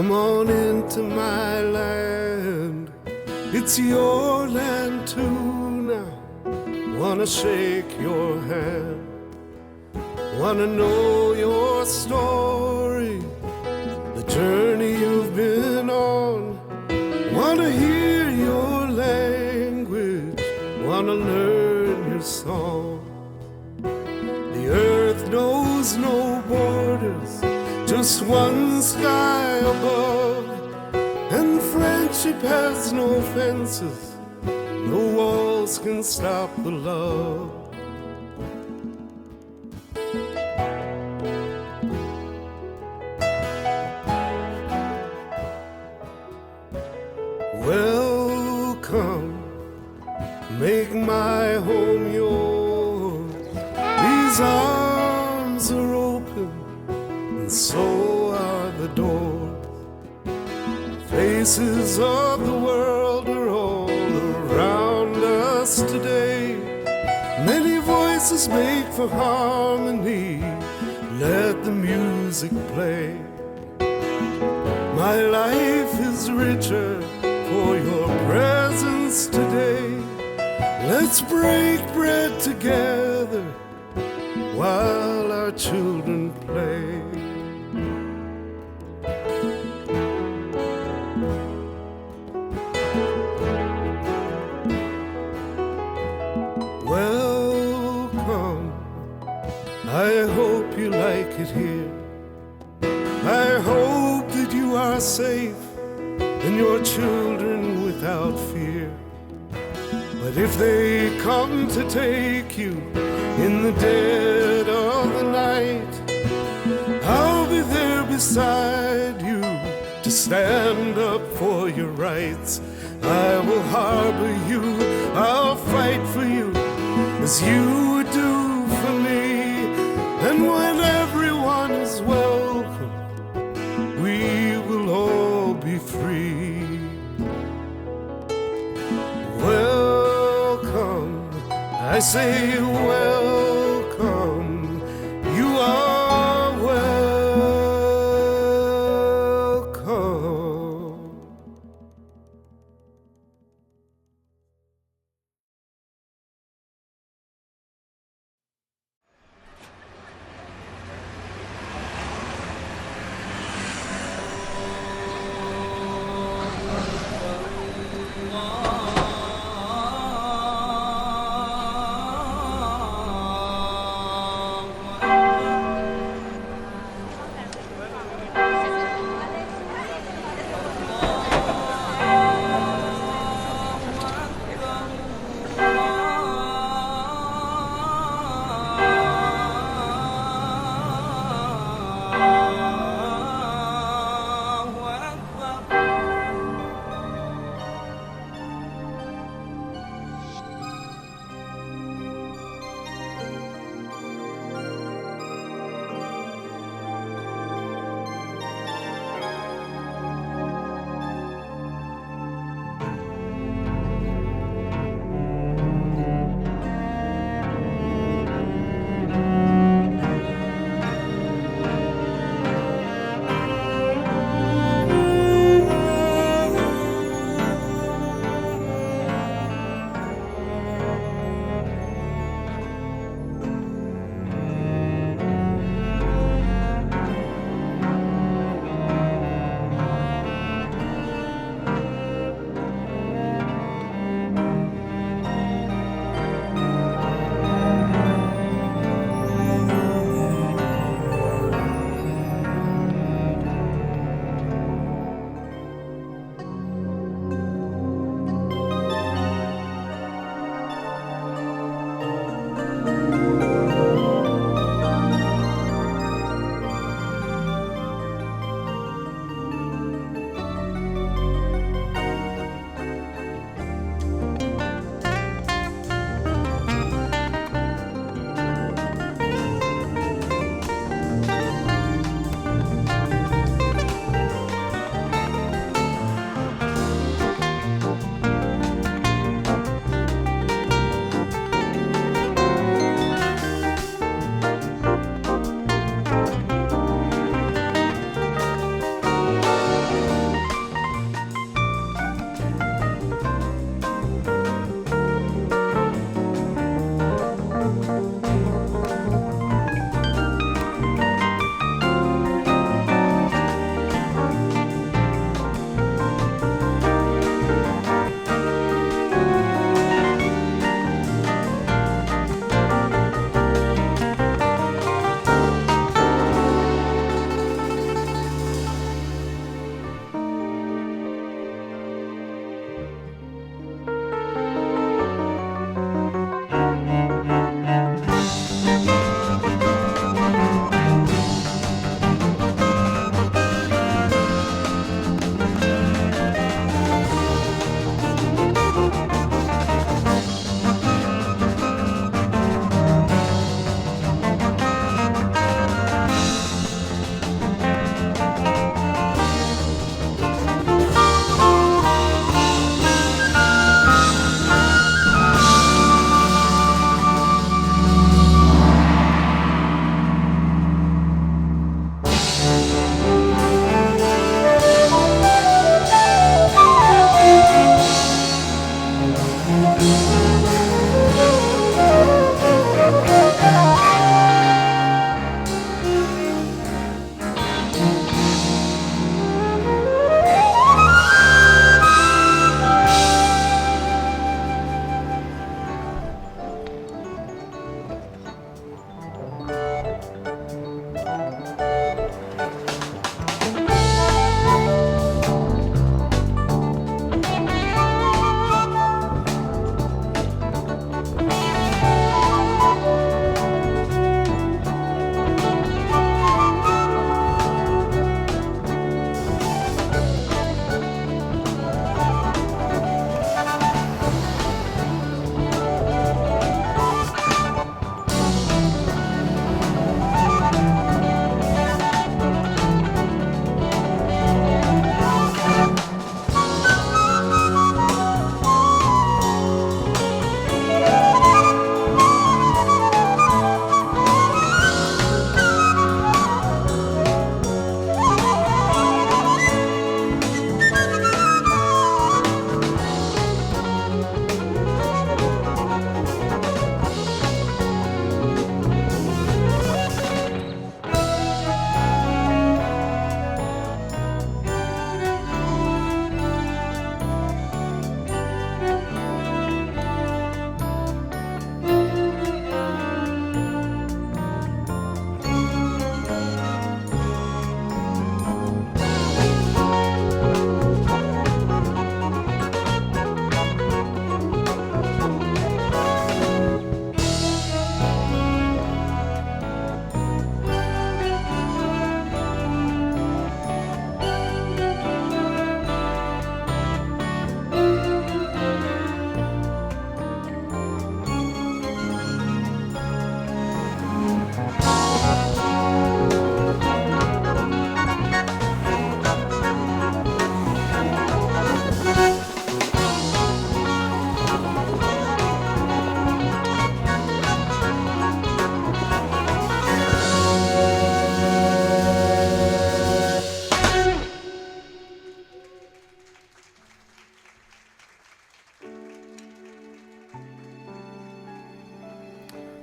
Come on into my land, it's your land too now. Wanna shake your hand, wanna know your story, the journey you've been on. Wanna hear your language, wanna learn your song. The earth knows no borders, just one sky above, and friendship has no fences, no walls can stop the love. Welcome, make my home yours. These arms are open, and so are the doors. Faces of the world are all around us today. Many voices make for harmony, let the music play. My life is richer for your presence today. Let's break bread together while our children play. Welcome, I hope you like it here. I hope that you are safe and your children without fear. But if they come to take you in the dead of the night, I'll be there beside you to stand up for your rights. I will harbor you, I'll fight for you as you would do for me. And when everyone is welcome, we will all be free. Welcome, I say welcome, you are welcome.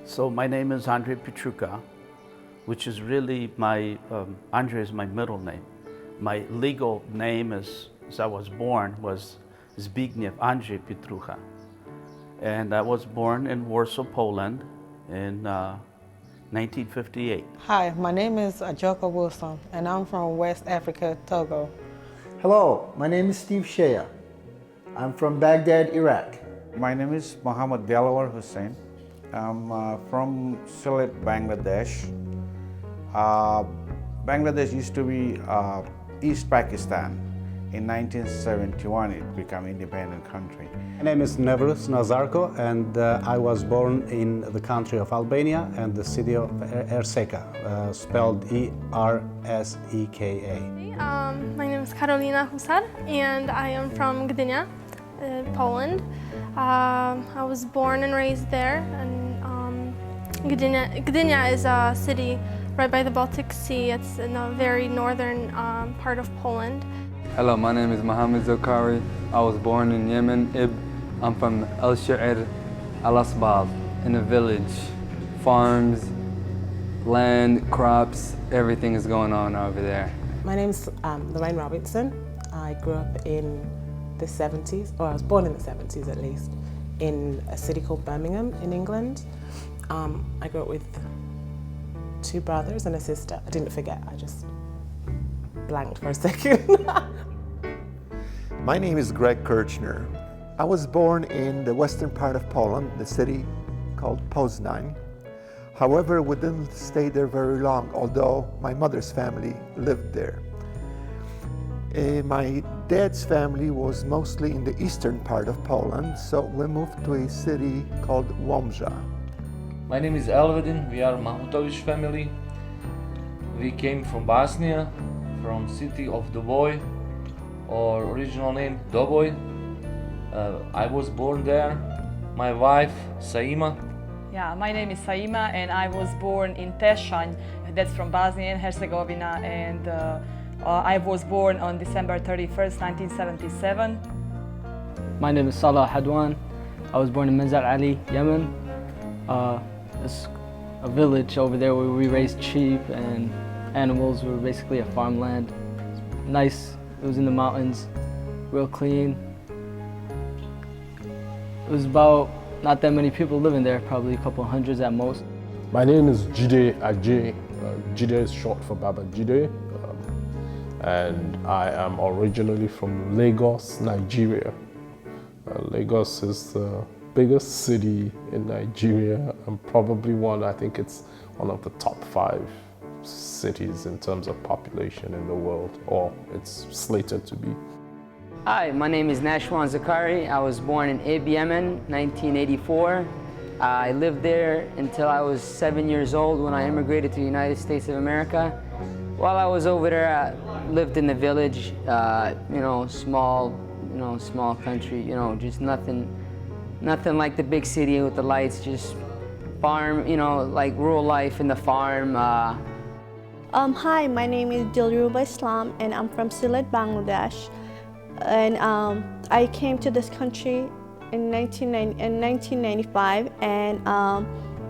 So my name is Andrei Petruka, which is really Andrei is my middle name. My legal name as I was born was Zbigniew Andrzej Petrucha. And I was born in Warsaw, Poland in 1958. Hi, my name is Ajoka Wilson, and I'm from West Africa, Togo. Hello, my name is Steve Shea. I'm from Baghdad, Iraq. My name is Mohammad Delawar Hussain. I'm from Sylhet, Bangladesh. Bangladesh used to be East Pakistan. In 1971, it became an independent country. My name is Nevruz Nazarko, and I was born in the country of Albania and the city of Erseka, spelled E-R-S-E-K-A. My name is Karolina Husar, and I am from Gdynia, Poland. I was born and raised there, and Gdynia is a city right by the Baltic Sea. It's in a very northern part of Poland. Hello, my name is Mohammed Zokari. I was born in Yemen, Ib. I'm from El Sha'ir, Al Asbab, in a village. Farms, land, crops, everything is going on over there. My name is Lorraine Robertson. I grew up in the 70s, or I was born in the 70s at least, in a city called Birmingham in England. I grew up with 2 brothers and a sister. I didn't forget, I just blanked for a second. My name is Greg Kirchner. I was born in the western part of Poland, the city called Poznań. However, we didn't stay there very long, although my mother's family lived there. My dad's family was mostly in the eastern part of Poland, so we moved to a city called Łomża. My name is Elvedin. We are Mahmutovic family. We came from Bosnia, from city of Doboj, or original name Doboj. I was born there. My wife Saima. Yeah, my name is Saima, and I was born in Tešanj, that's from Bosnia and Herzegovina, and I was born on December 31st, 1977. My name is Salah Hadwan. I was born in Menzar Ali, Yemen. It's a village over there where we raised sheep and animals. We were basically a farmland. Nice, it was in the mountains, real clean. It was about not that many people living there, probably a couple hundreds at most. My name is Jide Ajay. Jide is short for Baba Jide. And I am originally from Lagos, Nigeria. Lagos is the biggest city in Nigeria, and probably I think it's one of the top 5 cities in terms of population in the world, or it's slated to be. Hi, my name is Nashwan Zakari. I was born in Ib, Yemen, 1984. I lived there until I was 7 years old when I immigrated to the United States of America. While I was over there, I lived in the village, small country, just nothing like the big city with the lights, just farm, like rural life in the farm. Hi, my name is Dilruba Islam, and I'm from Sylhet, Bangladesh. And I came to this country in 1995, and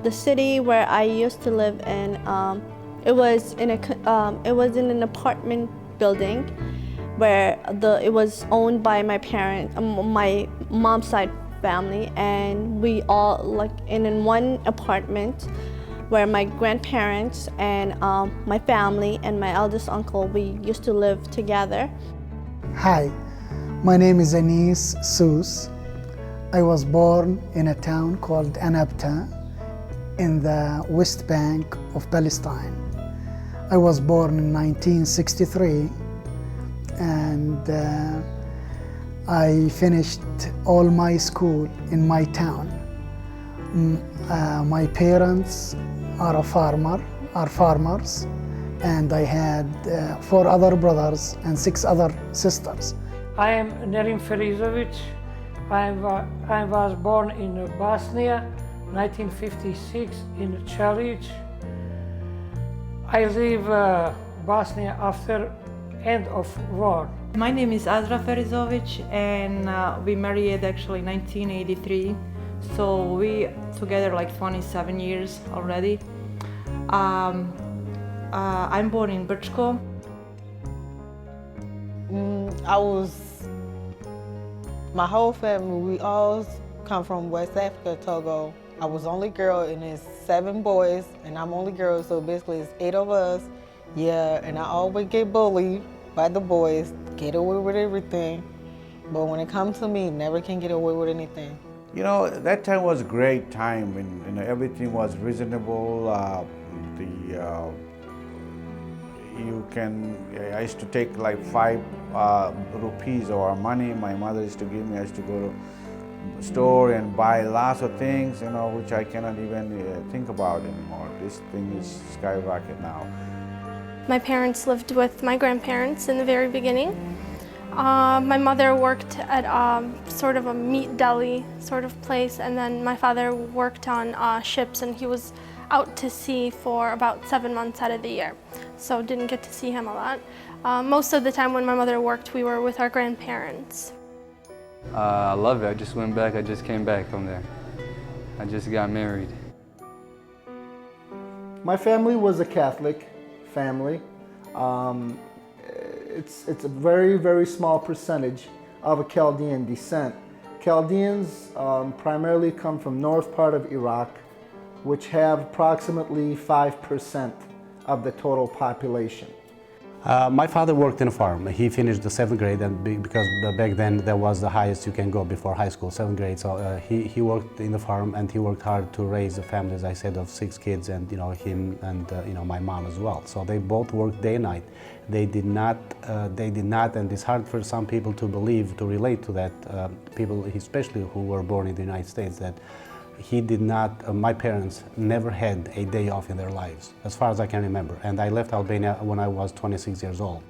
the city where I used to live in, it was in an apartment building where it was owned by my mom's side family, and we all in one apartment where my grandparents and my family and my eldest uncle, we used to live together. Hi, my name is Anis Sous. I was born in a town called Anabta in the West Bank of Palestine. I was born in 1963, and I finished all my school in my town. My parents are farmers, and I had 4 other brothers and 6 other sisters. I am Nerim Ferizovic. I was born in Bosnia, 1956, in Chalic. I leave Bosnia after end of war. My name is Azra Ferizovic, and we married actually in 1983. So we together like 27 years already. I'm born in Brčko. My whole family, we all come from West Africa, Togo. I was only girl and there's 7 boys and I'm only girl, so basically it's 8 of us. Yeah, and I always get bullied by the boys, get away with everything. But when it comes to me, never can get away with anything. You know, that time was a great time when everything was reasonable. I used to take like 5 rupees or money my mother used to give me. I used to go to the store and buy lots of things, you know, which I cannot even think about anymore. This thing is skyrocket now. My parents lived with my grandparents in the very beginning. My mother worked at sort of a meat deli sort of place, and then my father worked on ships, and he was out to sea for about 7 months out of the year, so didn't get to see him a lot. Most of the time when my mother worked, we were with our grandparents. I love it. I just went back. I just came back from there. I just got married. My family was a Catholic family. It's a very, very small percentage of a Chaldean descent. Chaldeans primarily come from north part of Iraq, which have approximately 5% of the total population. My father worked in a farm. He finished the 7th grade, and because back then that was the highest you can go before high school, 7th grade. So he worked in the farm, and he worked hard to raise a family, as I said, of 6 kids, and him and my mom as well. So they both worked day and night. They did not, and it's hard for some people to believe, to relate to that. People, especially who were born in the United States, that he did not, my parents never had a day off in their lives, as far as I can remember. And I left Albania when I was 26 years old.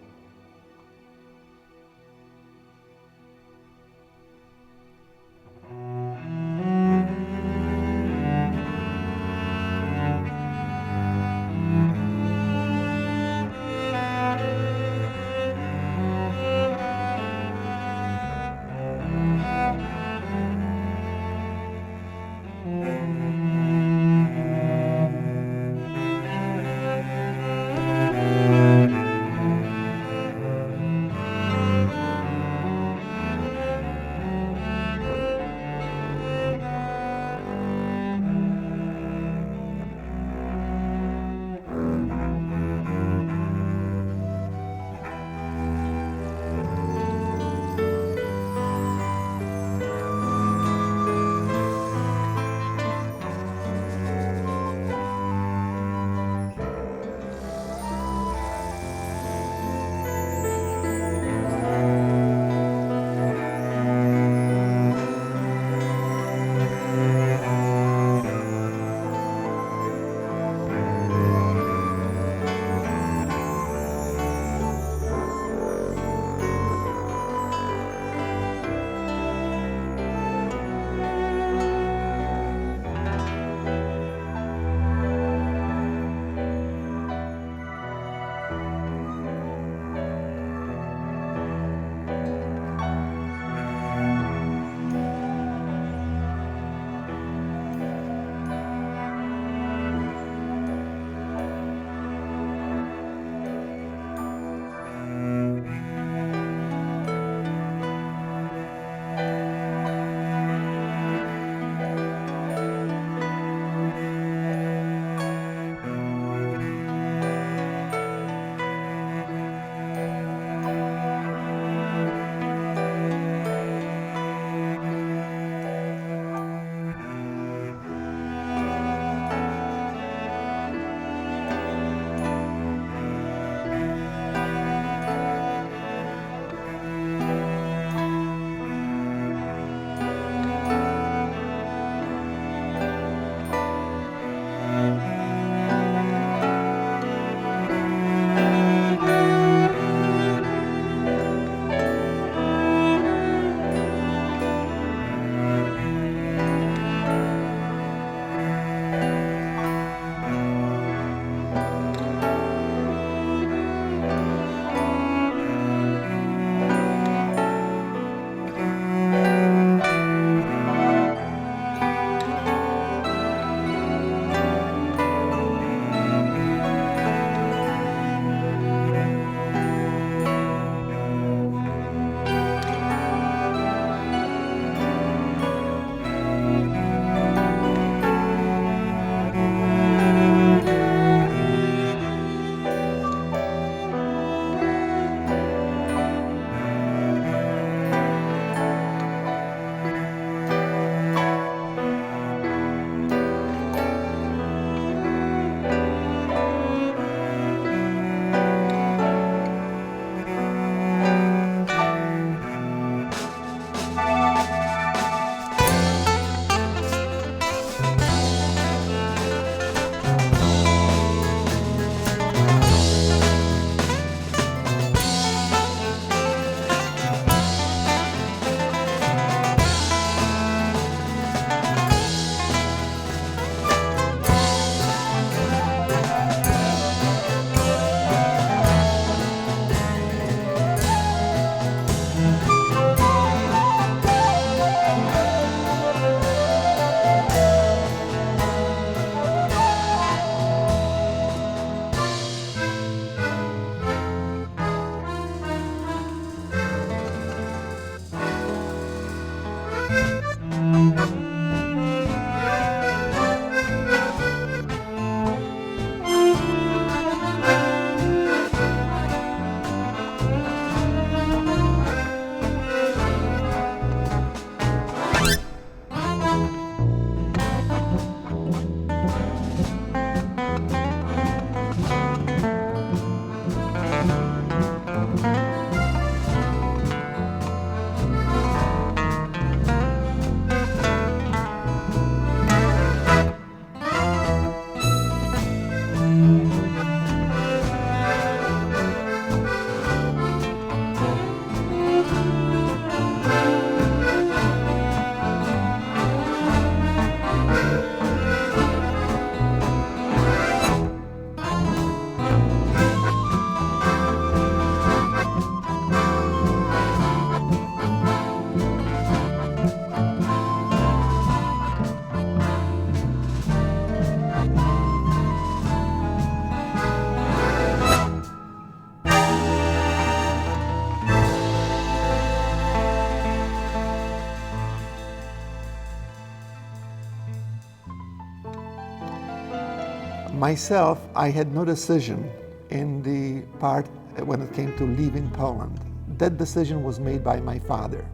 Myself, I had no decision in the part when it came to leaving Poland. That decision was made by my father.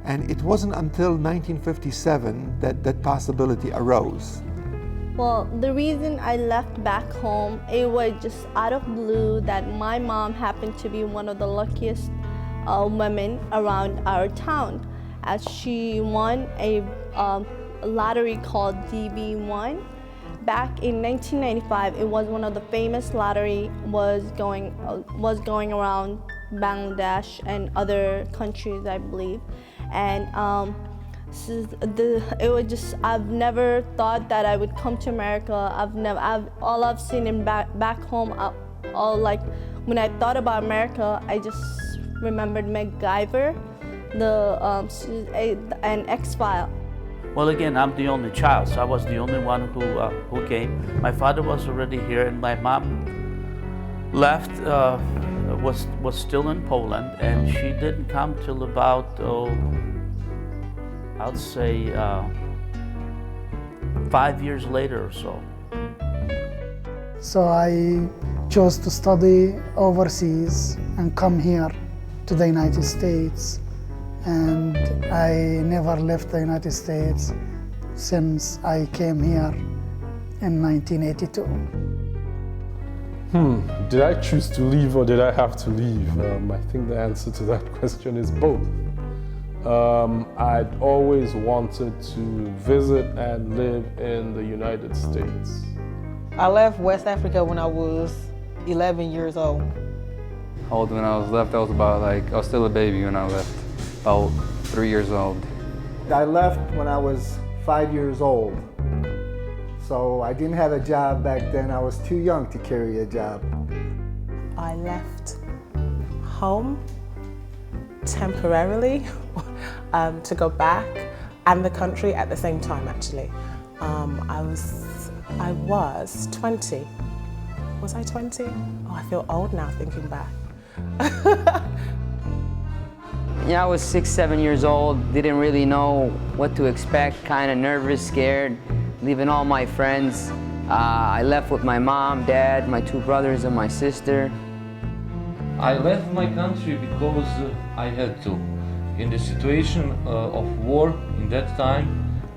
And it wasn't until 1957 that that possibility arose. Well, the reason I left back home, it was just out of blue that my mom happened to be one of the luckiest women around our town, as she won a lottery called DB1. Back in 1995, it was one of the famous lottery was going around Bangladesh and other countries, I believe, and it was just, I've never thought that I would come to America. All I've seen in back home, when I thought about America, I just remembered MacGyver, an X-File. Well, again, I'm the only child, so I was the only one who came. My father was already here, and my mom left, was still in Poland, and she didn't come till about, I'd say 5 years later or so. So I chose to study overseas and come here to the United States. And I never left the United States since I came here in 1982. Did I choose to leave or did I have to leave? I think the answer to that question is both. I'd always wanted to visit and live in the United States. I left West Africa when I was 11 years old. How old when I was left? I was still a baby when I left, about 3 years old. I left when I was 5 years old. So I didn't have a job back then. I was too young to carry a job. I left home temporarily to go back, and the country at the same time, actually. I was 20. Was I 20? Oh, I feel old now thinking back. Yeah, I was 6, 7 years old, didn't really know what to expect, kind of nervous, scared, leaving all my friends. I left with my mom, dad, my 2 brothers, and my sister. I left my country because I had to. In the situation of war in that time,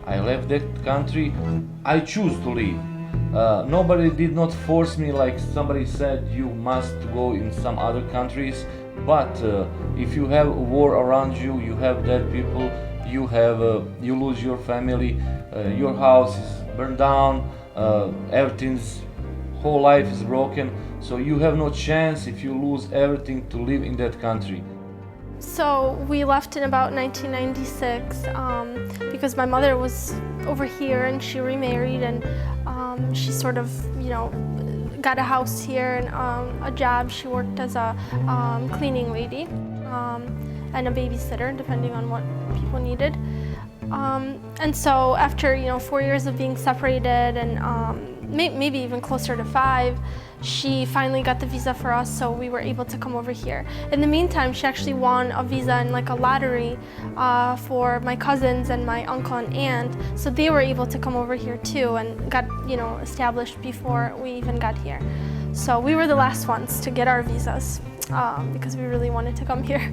I left that country. I choose to leave. Nobody did not force me like somebody said you must go in some other countries. But if you have a war around you, you have dead people, you lose your family, your house is burned down, everything's whole life is broken. So you have no chance if you lose everything to live in that country. So we left in about 1996 because my mother was over here and she remarried, and she sort of, got a house here and a job. She worked as a cleaning lady and a babysitter, depending on what people needed. And so after 4 years of being separated, and maybe even closer to 5, she finally got the visa for us, so we were able to come over here. In the meantime, she actually won a visa in like a lottery for my cousins and my uncle and aunt, so they were able to come over here too and got established before we even got here. So we were the last ones to get our visas because we really wanted to come here.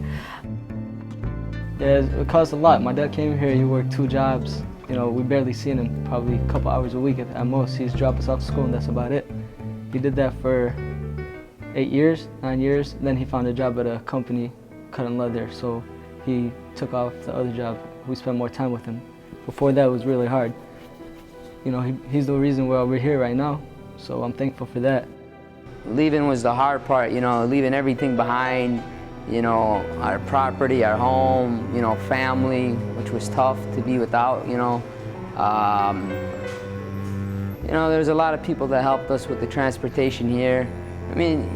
Yeah, it cost a lot. My dad came here, he worked 2 jobs. We barely seen him, probably a couple hours a week at most. He's dropped us off to school and that's about it. He did that for 8 years, 9 years. Then he found a job at a company cutting leather, so he took off the other job. We spent more time with him. Before that, it was really hard. He's the reason we're here right now, so I'm thankful for that. Leaving was the hard part, leaving everything behind, our property, our home, family, which was tough to be without, there's a lot of people that helped us with the transportation here. I mean,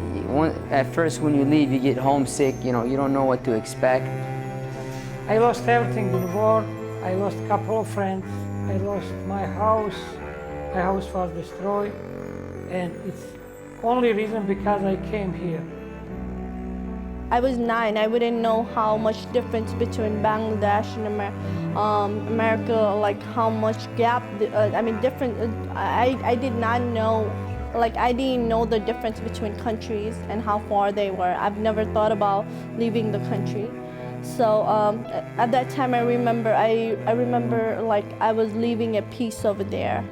at first when you leave, you get homesick, you don't know what to expect. I lost everything in the war. I lost a couple of friends. I lost my house. My house was destroyed. And it's only reason because I came here. I was 9. I wouldn't know how much difference between Bangladesh and America, like how much gap, different. I did not know, like I didn't know the difference between countries and how far they were. I've never thought about leaving the country. So at that time, I remember like I was leaving a piece over there.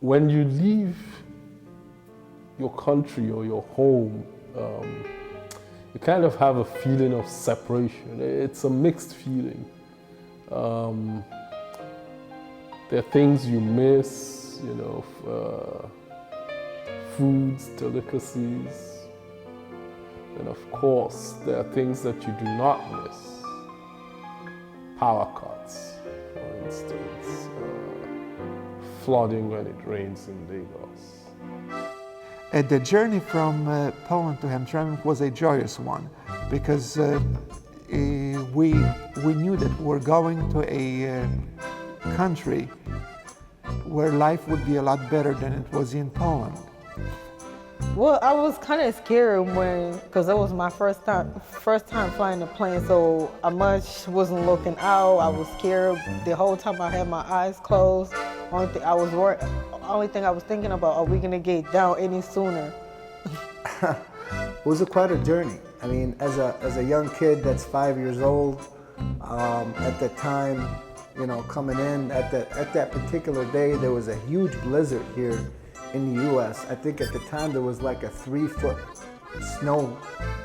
when you leave your country or your home, you kind of have a feeling of separation. It's a mixed feeling. There are things you miss, you know, foods, delicacies. And of course, there are things that you do not miss. Power cuts, for instance, flooding when it rains in Lagos. The journey from Poland to Hamtramck was a joyous one because we knew that we're going to a country where life would be a lot better than it was in Poland. Well, I was kind of scared because that was my first time flying a plane, so I much wasn't looking out. I was scared the whole time. I had my eyes closed. Only thing I was thinking about, are we gonna get down any sooner? It was quite a journey. I mean, as a young kid that's 5 years old, at the time, you know, coming in at that particular day, there was a huge blizzard here in the U.S. I think at the time there was like a 3-foot snow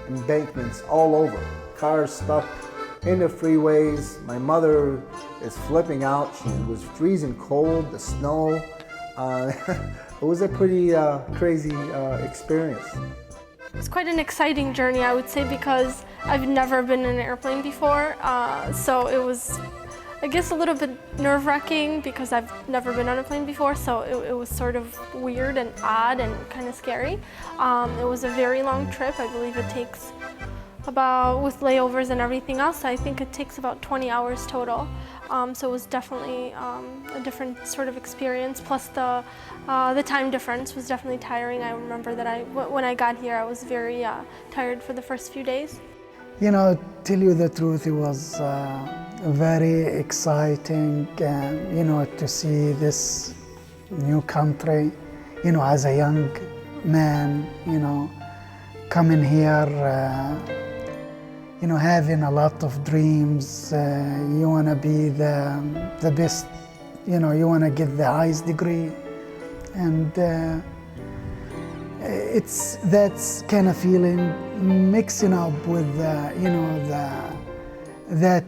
embankments all over. Cars stuck in the freeways. My mother is flipping out. She was freezing cold, the snow. It was a pretty crazy experience. It's quite an exciting journey, I would say, because I've never been in an airplane before. So it was, I guess, a little bit nerve-wracking because I've never been on a plane before, so it was sort of weird and odd and kind of scary. It was a very long trip. I believe it takes about, with layovers and everything else, I think it takes about 20 hours total. So it was definitely a different sort of experience, plus the time difference was definitely tiring. I remember that when I got here, I was very tired for the first few days. You know, tell you the truth, it was very exciting, you know, to see this new country, you know, as a young man, you know, coming here, you know, having a lot of dreams. You want to be the best, you know, you want to get the highest degree. And it's that kind of feeling mixing up with, you know, that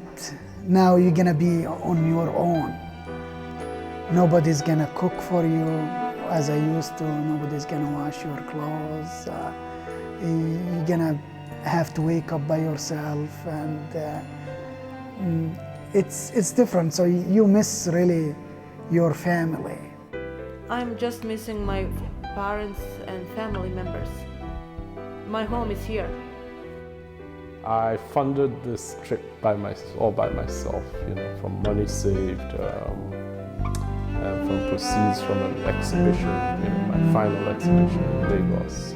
now you're going to be on your own. Nobody's going to cook for you as I used to. Nobody's going to wash your clothes. You're going to have to wake up by yourself, and it's different. So you miss really your family. I'm just missing my parents and family members. My home is here. I funded this trip all by myself, you know, from money saved, and from proceeds from an exhibition, you know, my final exhibition in Lagos.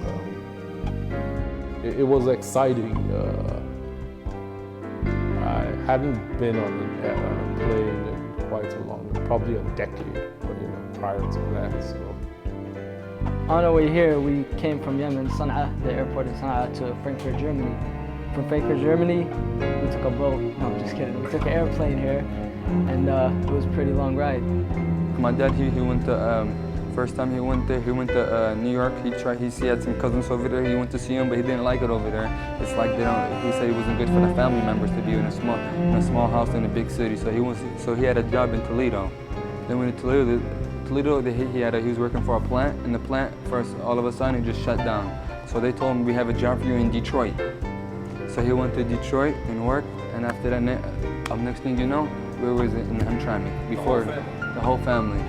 It was exciting. I hadn't been on a plane in quite a long, probably a decade, but, you know, prior to that. So. On our way here, we came from Yemen, Sana'a, the airport in Sana'a, to Frankfurt, Germany. From Frankfurt, Germany, we took a boat. No, I'm just kidding. We took an airplane here, and it was a pretty long ride. My dad, he went to, first time he went there, he went to New York. He had some cousins over there. He went to see them, but he didn't like it over there. It's like he said it wasn't good for the family members to be in a small house in a big city. So he had a job in Toledo. Then when Toledo, he was working for a plant, and the plant first all of a sudden it just shut down. So they told him, we have a job for you in Detroit. So he went to Detroit and worked, and after that, next thing you know, we was in Hamtramck before the whole family.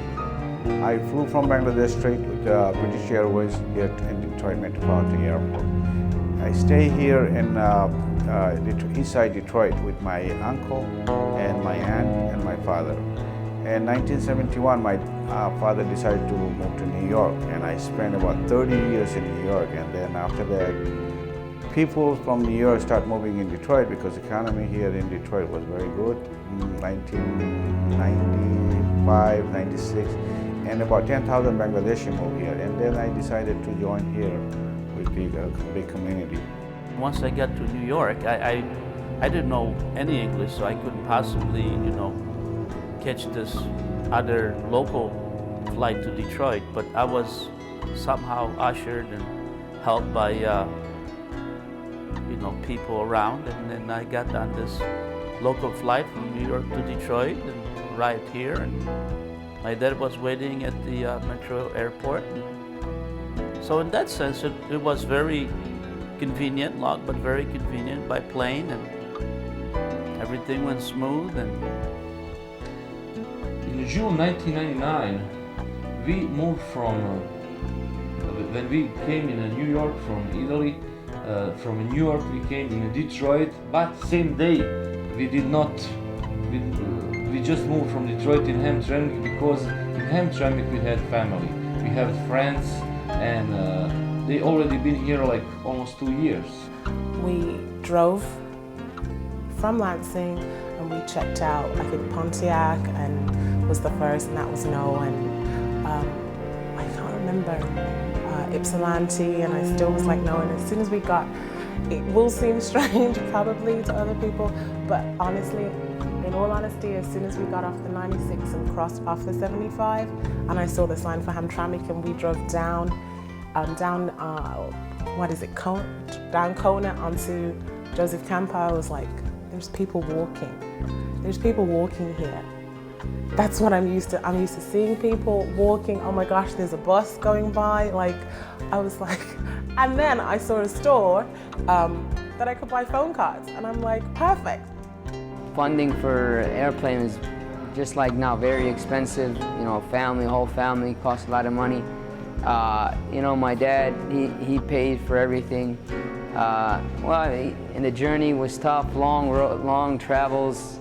I flew from Bangladesh straight with British Airways here in Detroit Metropolitan Airport. I stay here in east side Detroit with my uncle and my aunt and my father. In 1971, my father decided to move to New York, and I spent about 30 years in New York. And then after that, people from New York start moving in Detroit because the economy here in Detroit was very good in 1995, 96. And about 10,000 Bangladeshi moved here. And then I decided to join here with the big community. Once I got to New York, I didn't know any English, so I couldn't possibly, you know, catch this other local flight to Detroit, but I was somehow ushered and helped by people around, and then I got on this local flight from New York to Detroit and arrived here, and my dad was waiting at the metro airport. So in that sense, it was very convenient, long but very convenient by plane, and everything went smooth. And in June 1999, we moved from, when we came in New York from Italy, from New York we came in Detroit, but same day we did not, we just moved from Detroit in Hamtramck, because in Hamtramck we had family, we have friends, and they already been here like almost 2 years. We drove from Lansing and we checked out, I think, Pontiac, and was the first, and that was no, and I can't remember, Ypsilanti, and I still was like no, and as soon as we got, it will seem strange probably to other people, but honestly, in all honesty, as soon as we got off the 96 and crossed off the 75, and I saw the sign for Hamtramck, and we drove down, what is it, down Kona onto Joseph Campo, I was like, there's people walking. There's people walking here. That's what I'm used to. I'm used to seeing people walking. Oh my gosh, there's a bus going by. Like, I was like, and then I saw a store that I could buy phone cards, and I'm like, perfect. Funding for airplane is just like now very expensive. You know, whole family costs a lot of money. You know, my dad, he paid for everything. And the journey was tough, long travels,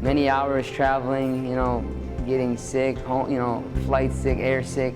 many hours traveling, you know, getting sick, you know, flight sick, air sick.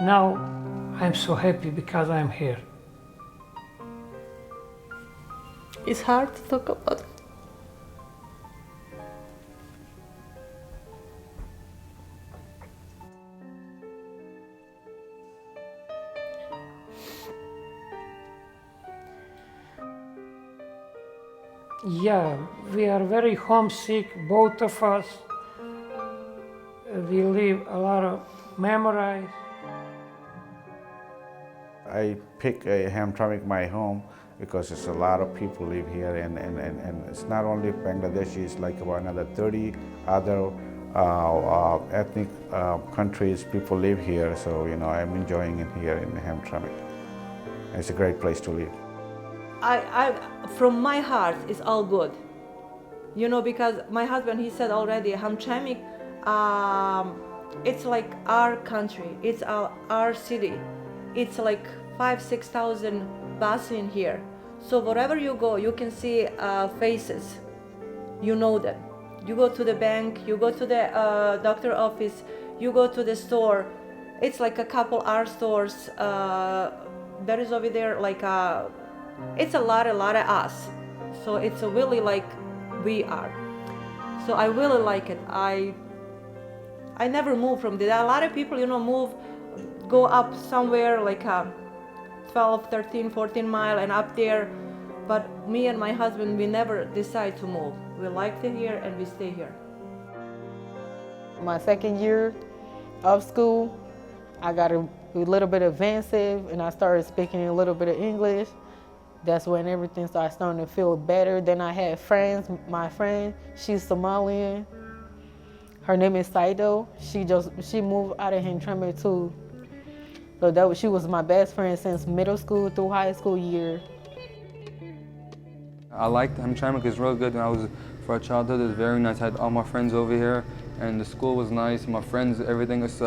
now I'm so happy because I'm here. It's hard to talk about it. Yeah, we are very homesick, both of us. We leave a lot of memories. I pick Hamtramck my home because it's a lot of people live here, and it's not only Bangladeshi, it's like about another 30 other ethnic countries people live here, so you know I'm enjoying it here in Hamtramck. It's a great place to live. From my heart, it's all good. You know, because my husband, he said already, Hamtramck, it's like our country, it's our city. It's like 5,000-6,000 Bosnian here. So wherever you go, you can see faces. You know them. You go to the bank, you go to the doctor office, you go to the store. It's like a couple art stores. There is over there like it's a lot of us. So it's really like we are. So I really like it. I never moved from there. A lot of people, you know, go up somewhere like 12, 13, 14 mile and up there. But me and my husband, we never decide to move. We liked it here and we stay here. My second year of school, I got a little bit advanced and I started speaking a little bit of English. That's when everything started starting to feel better. Then I had friends. My friend, she's Somalian. Her name is Saido. She moved out of Hamtramck too. So she was my best friend since middle school through high school year. I liked Hamtramck. It's real good. For a childhood, it's very nice. I had all my friends over here, and the school was nice. My friends, everything is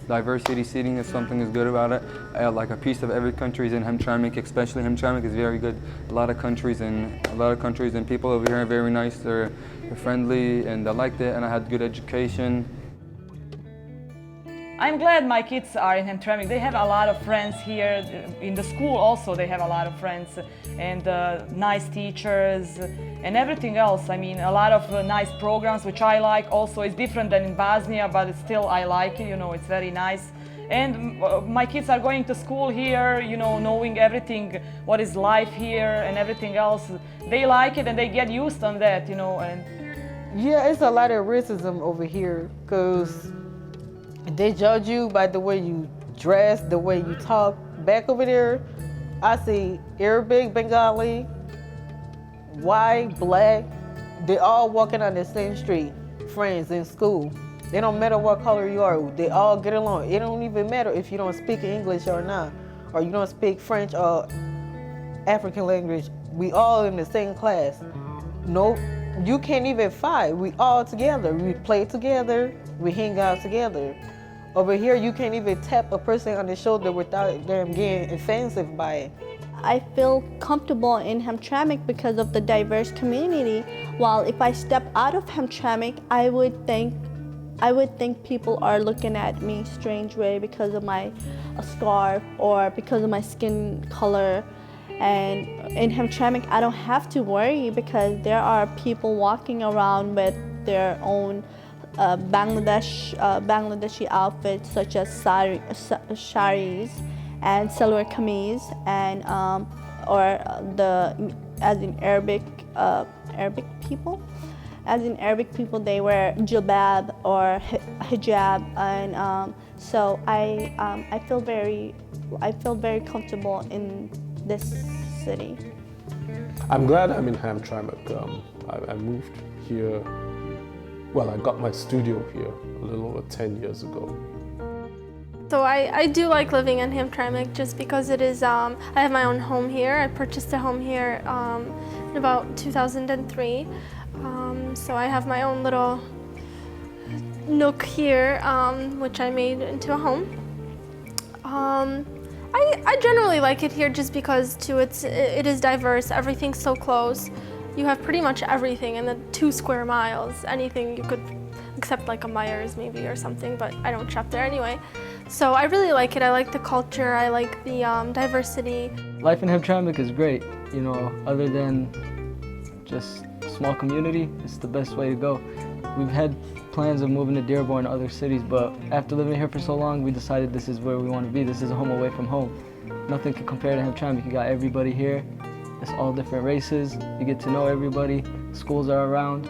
diversity seating is something is good about it. Like a piece of every country is in Hamtramck, especially Hamtramck is very good. A lot of countries and people over here are very nice. They're friendly, and I liked it. And I had good education. I'm glad my kids are in Hamtramck. They have a lot of friends here. In the school also they have a lot of friends and nice teachers and everything else. I mean, a lot of nice programs, which I like. Also, it's different than in Bosnia, but still I like it, you know, it's very nice. And my kids are going to school here, you know, knowing everything, what is life here and everything else. They like it and they get used on that, you know. And yeah, it's a lot of racism over here because they judge you by the way you dress, the way you talk. Back over there, I see Arabic, Bengali, white, black. They all walking on the same street, friends in school. They don't matter what color you are. They all get along. It don't even matter if you don't speak English or not, or you don't speak French or African language. We all in the same class. No, you can't even fight. We all together. We play together. We hang out together. Over here, you can't even tap a person on the shoulder without them getting offensive by it. I feel comfortable in Hamtramck because of the diverse community. While if I step out of Hamtramck, I would think people are looking at me strange way because of my scarf or because of my skin color. And in Hamtramck, I don't have to worry because there are people walking around with their own Bangladeshi outfits such as sharis and salwar kameez and as in Arabic people. As in Arabic people, they wear jilbab or hijab, and so I feel very comfortable in this city. I'm glad I'm in Hamtramck. I moved here. Well, I got my studio here a little over 10 years ago. So I do like living in Hamtramck just because it is, I have my own home here. I purchased a home here in about 2003. So I have my own little nook here, which I made into a home. I generally like it here just because too it is diverse. Everything's so close. You have pretty much everything in the 2 square miles. Anything you could, except like a Myers maybe or something, but I don't shop there anyway. So I really like it. I like the culture. I like the diversity. Life in Hamtramck is great. You know, other than just small community, it's the best way to go. We've had plans of moving to Dearborn and other cities, but after living here for so long, we decided this is where we want to be. This is a home away from home. Nothing can compare to Hamtramck. You got everybody here. It's all different races. You get to know everybody. Schools are around.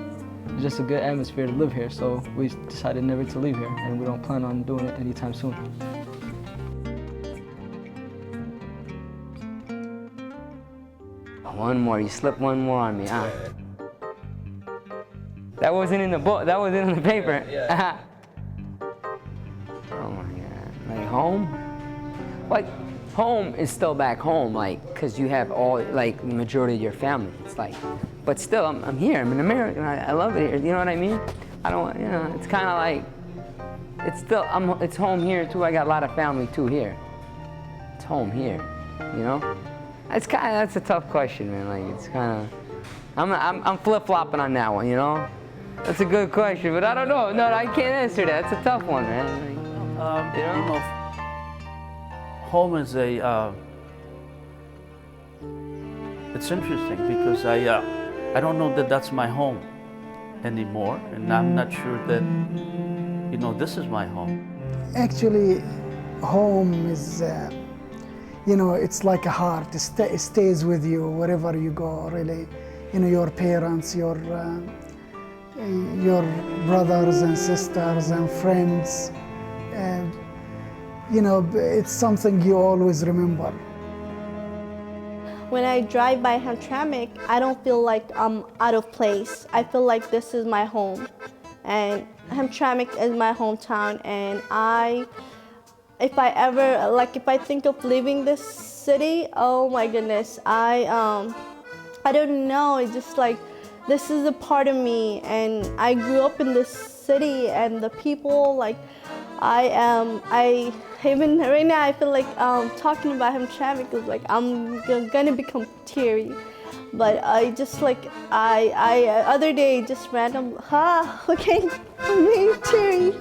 It's just a good atmosphere to live here, so we decided never to leave here, and we don't plan on doing it anytime soon. One more, you slipped one more on me, huh? That wasn't in the book, that wasn't in the paper. Yeah. Oh my God, like home? Like, home is still back home, like, cause you have all, like, the majority of your family. It's like, but still, I'm here, I'm an American, I love it here, you know what I mean? I don't, you know, it's kind of like, it's still, it's home here too, I got a lot of family too here. It's home here, you know? That's a tough question, man, like, it's kind of, I'm flip-flopping on that one, you know? That's a good question, but I don't know, no, I can't answer that, it's a tough one, man. Like, you know? Home is it's interesting because I don't know that that's my home anymore, and I'm not sure that, you know, this is my home. Actually, home is, you know, it's like a heart. It stays with you wherever you go, really. You know, your parents, your brothers and sisters and friends. And, you know, it's something you always remember. When I drive by Hamtramck, I don't feel like I'm out of place. I feel like this is my home. And Hamtramck is my hometown, and if I think of leaving this city, oh my goodness, I don't know, it's just like, this is a part of me, and I grew up in this city, and the people, like, even right now, I feel like talking about Hamtramck is like, I'm gonna become teary. But I just like, other day, just random, okay, I'm really teary.